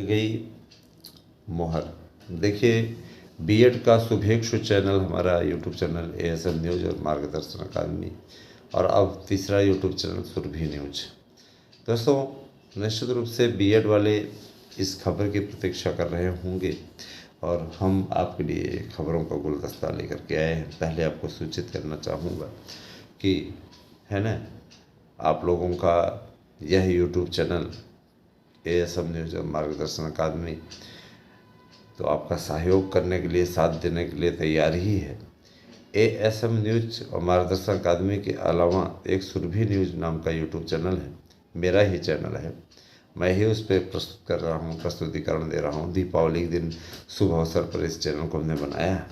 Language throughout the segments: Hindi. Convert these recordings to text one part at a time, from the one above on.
गई मोहर। देखिए, बीएड का शुभेच्छु चैनल हमारा यूट्यूब चैनल एएसएम न्यूज़ और मार्गदर्शन अकादमी, और अब तीसरा यूट्यूब चैनल सुरभि न्यूज। दोस्तों, निश्चित रूप से बीएड वाले इस खबर की प्रतीक्षा कर रहे होंगे और हम आपके लिए खबरों का गुलदस्ता लेकर के आए हैं। पहले आपको सूचित करना चाहूँगा कि है ना, आप लोगों का यह यूट्यूब चैनल एएसएम न्यूज़ और मार्गदर्शन अकादमी तो आपका सहयोग करने के लिए, साथ देने के लिए तैयार ही है। एएसएम न्यूज़ और मार्गदर्शन अकादमी के अलावा एक सुरभि न्यूज़ नाम का यूट्यूब चैनल है, मेरा ही चैनल है। मैं ही उस पर प्रस्तुत कर रहा हूँ, प्रस्तुतिकरण दे रहा हूँ। दीपावली के दिन शुभ अवसर पर इस चैनल को हमने बनाया है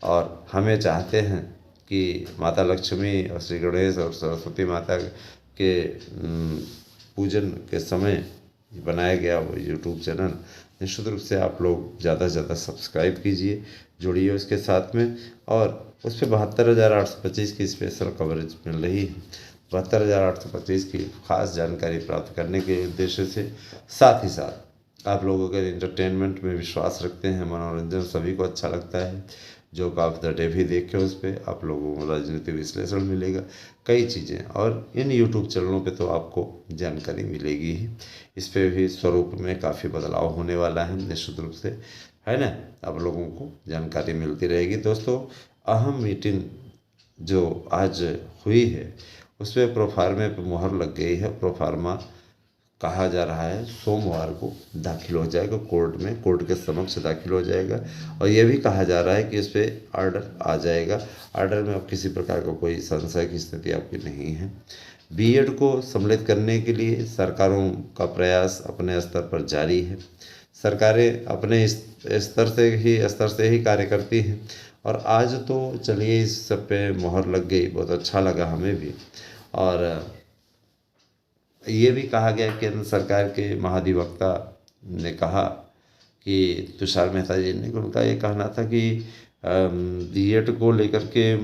और हमें चाहते हैं कि माता लक्ष्मी और श्री गणेश और सरस्वती माता के पूजन के समय बनाया गया वो यूट्यूब चैनल। निश्चित रूप से आप लोग ज़्यादा से ज़्यादा सब्सक्राइब कीजिए, जुड़िए उसके साथ में, और उस पर 72,825 की स्पेशल कवरेज मिल रही है। 72,825 की खास जानकारी प्राप्त करने के उद्देश्य से, साथ ही साथ आप लोग अगर इंटरटेनमेंट में विश्वास रखते हैं, मनोरंजन सभी को अच्छा लगता है, जो ऑफ द डे भी देखें, उस पर आप लोगों को राजनीतिक विश्लेषण मिलेगा, कई चीज़ें, और इन यूट्यूब चैनलों पे तो आपको जानकारी मिलेगी ही। इस पे भी स्वरूप में काफ़ी बदलाव होने वाला है, निश्चित रूप से, है ना, आप लोगों को जानकारी मिलती रहेगी। दोस्तों, अहम मीटिंग जो आज हुई है उसमें प्रोफार्मा पे मुहर लग गई है। प्रोफार्मा कहा जा रहा है सोमवार को दाखिल हो जाएगा कोर्ट में, कोर्ट के समक्ष दाखिल हो जाएगा, और ये भी कहा जा रहा है कि इस पर आर्डर आ जाएगा। आर्डर में अब किसी प्रकार का कोई संशय की स्थिति आपकी नहीं है। बीएड को सम्मिलित करने के लिए सरकारों का प्रयास अपने स्तर पर जारी है। सरकारें अपने स्तर से ही कार्य करती हैं, और आज तो चलिए इस सब पे मुहर लग गई, बहुत अच्छा लगा हमें भी। और ये भी कहा गया, केंद्र सरकार के महाधिवक्ता ने कहा कि तुषार मेहता जी ने, उनका ये कहना था कि बीएड को लेकर के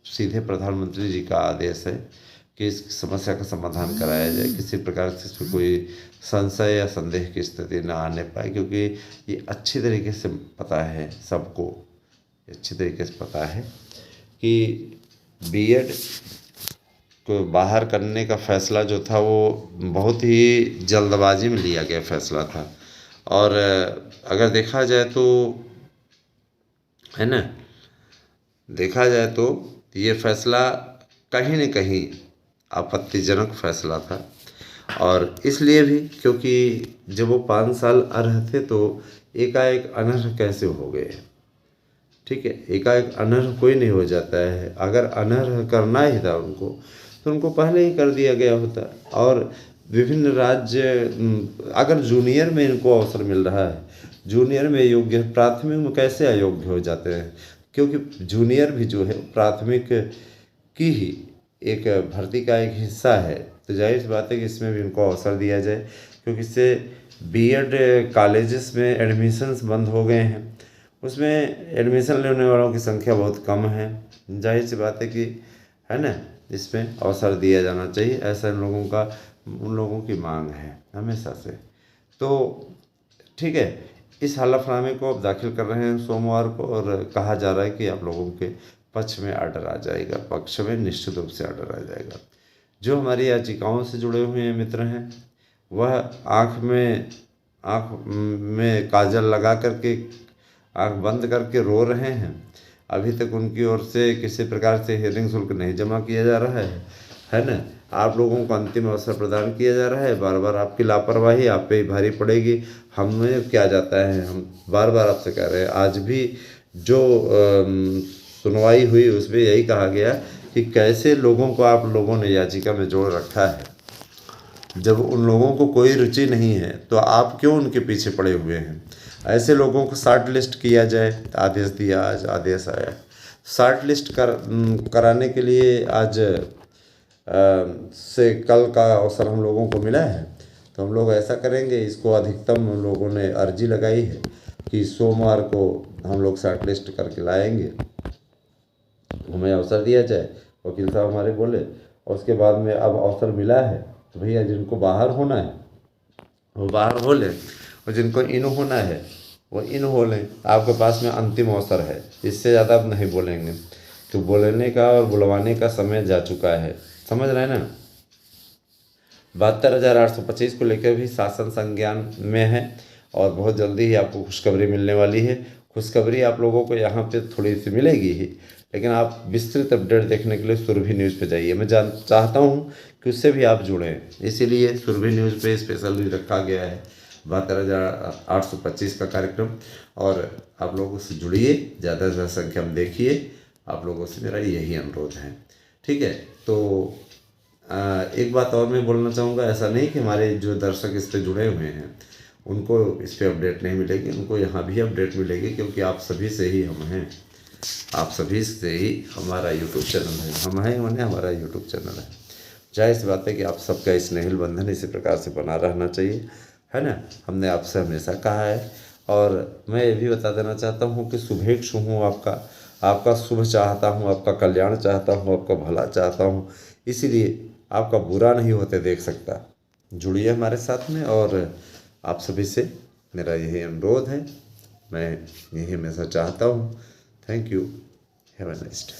सीधे प्रधानमंत्री जी का आदेश है कि इस समस्या का समाधान कराया जाए, किसी प्रकार से इसमें कोई संशय या संदेह की स्थिति ना आने पाए, क्योंकि ये अच्छी तरीके से पता है सबको, अच्छी तरीके से पता है कि बीएड को बाहर करने का फैसला जो था वो बहुत ही जल्दबाजी में लिया गया फैसला था। और अगर देखा जाए तो, है ना, देखा जाए तो ये फैसला कहीं न कहीं आपत्तिजनक फैसला था, और इसलिए भी क्योंकि जब वो 5 साल अर्ह थे तो एकाएक अनर्ह कैसे हो गए। ठीक है, एकाएक अनर्ह कोई नहीं हो जाता है। अगर अनर्ह करना ही था उनको तो उनको पहले ही कर दिया गया होता। और विभिन्न राज्य, अगर जूनियर में इनको अवसर मिल रहा है, जूनियर में योग्य, प्राथमिक में कैसे अयोग्य हो जाते हैं, क्योंकि जूनियर भी जो है प्राथमिक की ही एक भर्ती का एक हिस्सा है। तो जाहिर सी बात है कि इसमें भी इनको अवसर दिया जाए, क्योंकि इससे बीएड कॉलेजेस में एडमिशन्स बंद हो गए हैं, उसमें एडमिशन लेने वालों की संख्या बहुत कम है। जाहिर सी बात है कि, है ना, इसमें अवसर दिया जाना चाहिए, ऐसा उन लोगों की मांग है हमेशा से। तो ठीक है, इस हलफनामे को अब दाखिल कर रहे हैं सोमवार को, और कहा जा रहा है कि आप लोगों के पक्ष में आर्डर आ जाएगा, पक्ष में निश्चित रूप से आर्डर आ जाएगा। जो हमारी याचिकाओं से जुड़े हुए मित्र हैं, वह आँख में काजल लगा करके, आँख बंद करके रो रहे हैं। अभी तक उनकी ओर से किसी प्रकार से हियरिंग शुल्क नहीं जमा किया जा रहा है ना। आप लोगों को अंतिम अवसर प्रदान किया जा रहा है, बार बार आपकी लापरवाही आप पे ही भारी पड़ेगी। हमें क्या जाता है, हम बार बार आपसे कह रहे हैं। आज भी जो सुनवाई हुई उसमें यही कहा गया कि कैसे लोगों को आप लोगों ने याचिका में जोड़ रखा है। जब उन लोगों को कोई रुचि नहीं है तो आप क्यों उनके पीछे पड़े हुए हैं। ऐसे लोगों को शॉर्ट लिस्ट किया जाए। आदेश दिया, आज आदेश आया, शॉर्ट लिस्ट कराने के लिए आज से कल का अवसर हम लोगों को मिला है, तो हम लोग ऐसा करेंगे। इसको अधिकतम हम लोगों ने अर्जी लगाई है कि सोमवार को हम लोग शॉर्ट लिस्ट करके लाएंगे, हमें अवसर दिया जाए। वकील साहब हमारे बोले, और उसके बाद में अब अवसर मिला है तो भैया जिनको बाहर होना है वो बाहर हो ले, और जिनको इन होना है वो इन हो लें। आपके पास में अंतिम अवसर है, इससे ज़्यादा अब नहीं बोलेंगे, तो बोलने का और बुलवाने का समय जा चुका है। समझ रहे हैं ना। 72,825 को लेकर भी शासन संज्ञान में है और बहुत जल्दी ही आपको खुशखबरी मिलने वाली है। खुशखबरी आप लोगों को यहाँ पे थोड़ी सी मिलेगी ही, लेकिन आप विस्तृत अपडेट देखने के लिए सुरभि न्यूज़ पे जाइए। मैं चाहता हूँ कि उससे भी आप जुड़ें, इसीलिए सुरभि न्यूज़ पे स्पेशली रखा गया है 72,825 का कार्यक्रम। और आप लोगों से जुड़िए, ज़्यादा से ज़्यादा संख्या में देखिए, आप लोगों से मेरा यही अनुरोध है। ठीक है। तो एक बात और मैं बोलना चाहूँगा, ऐसा नहीं कि हमारे जो दर्शक इस पे जुड़े हुए हैं उनको इस पे अपडेट नहीं मिलेगी, उनको यहाँ भी अपडेट मिलेगी, क्योंकि आप सभी से ही हम हैं, आप सभी से ही हमारा यूट्यूब चैनल है, हम हैं माने हमारा यूट्यूब चैनल है। जाहिर सी बात है कि आप सबका स्नेहिल बंधन इसी प्रकार से बना रहना चाहिए, है ना। हमने आपसे हमेशा कहा है। और मैं ये भी बता देना चाहता हूँ कि शुभेच्छु हूँ आपका शुभ चाहता हूँ, आपका कल्याण चाहता हूँ, आपका भला चाहता हूँ, इसीलिए आपका बुरा नहीं होते देख सकता। जुड़िए हमारे साथ में, और आप सभी से मेरा यही अनुरोध है, मैं यही हमेशा चाहता हूँ। Thank you, have a nice day.